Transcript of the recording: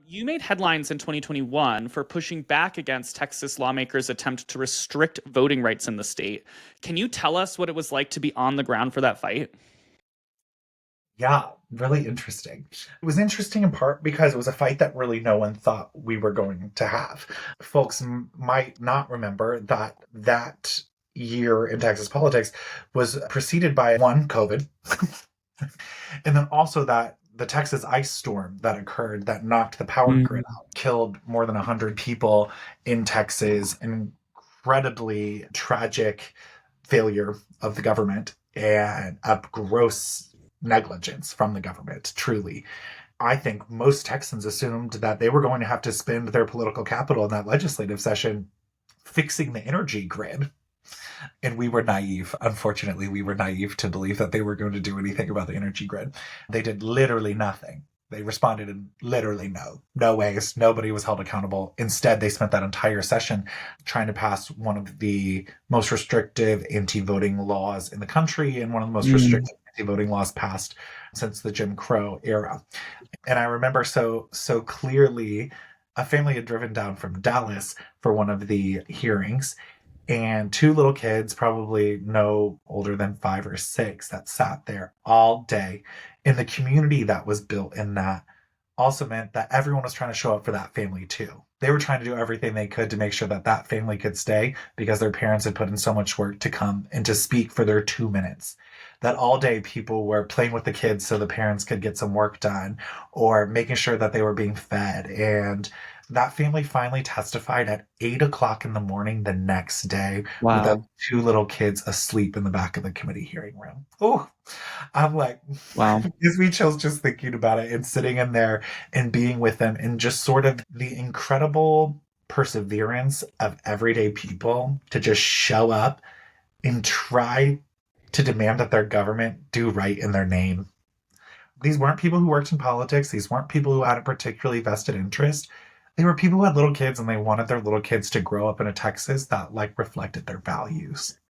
You made headlines in 2021 for pushing back against Texas lawmakers' attempt to restrict voting rights in the state. Can you tell us what it was like to be on the ground for that fight? Yeah, really interesting. It was interesting in part because it was a fight that really no one thought we were going to have. Folks might not remember that year in Texas politics was preceded by one, COVID, and then also that the Texas ice storm that occurred that knocked the power grid Mm. out, killed more than 100 people in Texas, an incredibly tragic failure of the government and a gross negligence from the government, truly. I think most Texans assumed that they were going to have to spend their political capital in that legislative session fixing the energy grid. And we were naive. Unfortunately, we were naive to believe that they were going to do anything about the energy grid. They did literally nothing. They responded in literally no ways. Nobody was held accountable. Instead, they spent that entire session trying to pass one of the most restrictive anti-voting laws in the country and one of the most Mm. restrictive anti-voting laws passed since the Jim Crow era. And I remember so clearly a family had driven down from Dallas for one of the hearings and two little kids, probably no older than 5 or 6, that sat there all day. And the community that was built in that also meant that everyone was trying to show up for that family too. They were trying to do everything they could to make sure that that family could stay because their parents had put in so much work to come and to speak for their 2 minutes. That all day people were playing with the kids so the parents could get some work done or making sure that they were being fed. And that family finally testified at 8 o'clock in the morning the next day with the Wow. two little kids asleep in the back of the committee hearing room. Oh, I'm like, Wow. gives me chills just thinking about it and sitting in there and being with them and just sort of the incredible perseverance of everyday people to just show up and try to demand that their government do right in their name. These weren't people who worked in politics. These weren't people who had a particularly vested interest. They were people who had little kids and they wanted their little kids to grow up in a Texas that like reflected their values.